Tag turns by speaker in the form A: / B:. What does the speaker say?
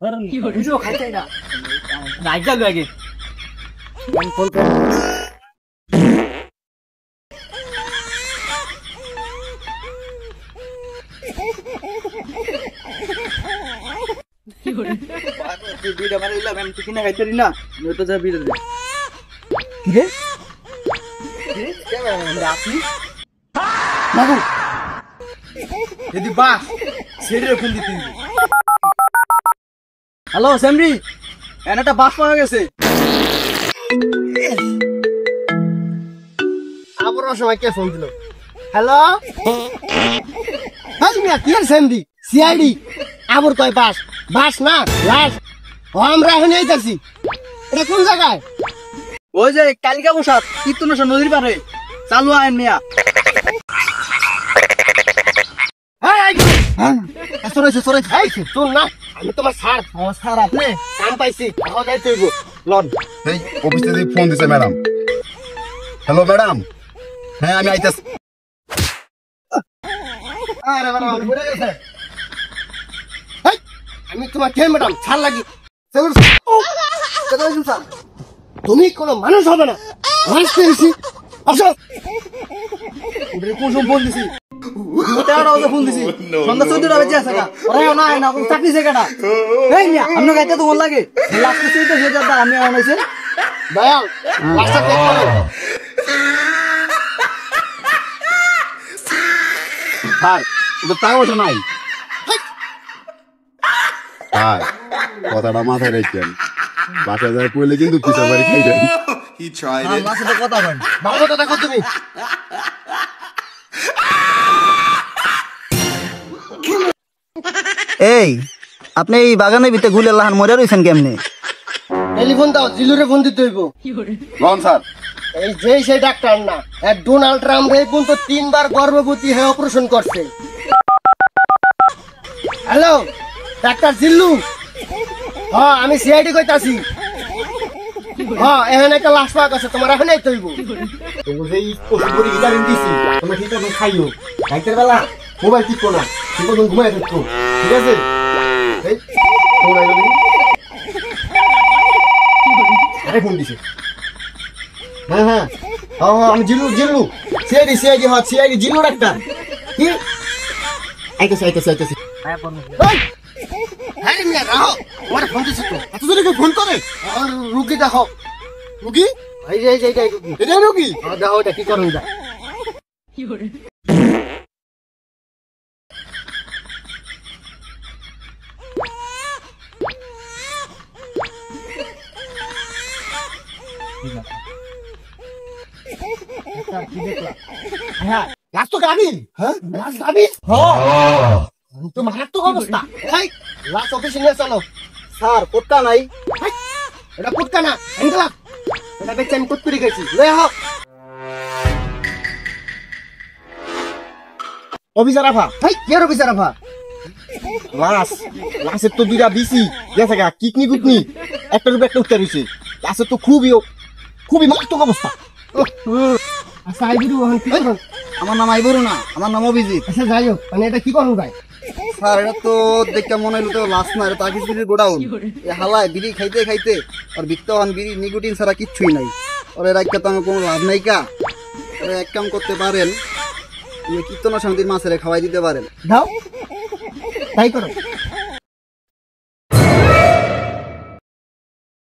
A: বুঝো খাইতে না রাইজা লাগে আমি ফোন করে বিড়া মারে ইলা আমি তো কিনা খাইতে না ওটা যা বিড়া দে কি রে কে আপনি বাবু যদি বাস ছেড়ে ফোন দিতে হ্যালো সেমরি একটা বাস পাওয়া গেছে আবার সময় কে ফোন দিল হ্যালো হ্যাঁ তুমি কি আর সেমরি সিআইডি আবার কয় বাস বাস না লাশ আমরা এখন এই যাচ্ছি এটা কোন জায়গায় ওই যে কালিকা প্রসাদ কীর্তনেশ্বর নদীর পারে চালু আইন মিয়া আমি তোমার স্যার স্যার আপনি কাম পাইছি লন
B: এই অফিস থেকে ফোন দিছে ম্যাডাম হ্যালো ম্যাডাম হ্যাঁ আমি আইতাছি
A: আমি তোমার কে ম্যাডাম ছাড় লাগি তুমি কোনো মানুষ হবে না ফোন দিছি ফোন দিছি সন্ধ্যা 14টা বাজে আছে না না চাকরি জায়গাটা এই মিয়া আপনার গাইতে তো মন লাগে লাস্ট তো হয়ে যাবে আমি আনাইছে দয়াল লাস্টটা চেক করো
B: স্যার ওটা টাকা পয়সা নাই স্যার কথাটা মাথায় রাখছেন বাসা যায় পড়লে কিন্তু পিছা বাড়ি খাই দেন
C: He tried it.
A: লাস্টে কথা বল ভালোটা দেখো তুমি
D: এই আপনি এই বাগানের ভিতরে ঘুরে লাহান মরে রয়েছেন কেমনে?
A: টেলিফোন দাও জিলুরে ফোন দিতে হইব
B: লন স্যার
A: এই যে সেই ডাক্তার না ডোনাল্ড ট্রাম্প এই পর্যন্ত 3 বার গর্ভবতী হয়ে অপারেশন করছে হ্যালো ডাক্তার জিল্লু হ্যাঁ আমি সিআইডি কইতাছি হ্যাঁ এখানে একটা লাশ পাওয়া গেছে তোমার এখন এই তৈব তুমি যেই ওষুধ করে ভিটামিন দিছি তুমি ঠিক আছে খাইও রাইতের বেলা মোবাইল টিপো না ঠিক মতন ঘুমায় থাকো ঠিক আছে এই ফোন আইলো আরে ফোন দিছে হ্যাঁ হ্যাঁ আমি জিল্লু সিআইডি হ্যাঁ সিআইডি জিল্লু ডাক্তার কি আইতেছে হ্যাঁ মিয়া রাহো আমার ফোন দিছে তো এত জোরে কেউ ফোন করে রুগী দেখো রুগী এই যে এটা রুগী দেখো এটা কি করুন যা হ্যাঁ লাশ তো গাবি হ্যাঁ লাশ গাবি হ্যাঁ তো মারাত্মক অবস্থা এই লাশ অফিসে নিয়ে চলো স্যার কোটকা নাই এটা কোটকা না এন্ডলা এটা বেচে আমি কোট করে গেছি লয়ে হোক অফিসার আফা ভাই কে অফিসার আফা লাশের তো দুইটা বিসি গেছে গা কিডনি গুটনি একটা রূপে একটা উত্তর হয়েছে লাশের তো খুবই মারাত্মক অবস্থা আচ্ছা আইবুরু কি করুন
D: আমার নাম আইবরু না, আমার নাম অভিজিৎ।
A: আচ্ছা যাই হোক মানে এটা কি করুন ভাই
D: স্যার এটা তো দেখতে মনে হইলো তো লাস্ট না, এটা তাকিস বিড়ির গোডাউন। এ হালায় বিড়ি খাইতে আর বিত্তবান বিড়ি নিকোটিন ছাড়া কিচ্ছুই নাই। ওরে রাখতে তো আমার কোনো লাভ নাই কা। ওরে এক কাম করতে পারেন, কীর্তনা সমিতির মাছের খাওয়াই দিতে পারেন।
A: দাও তাই করো।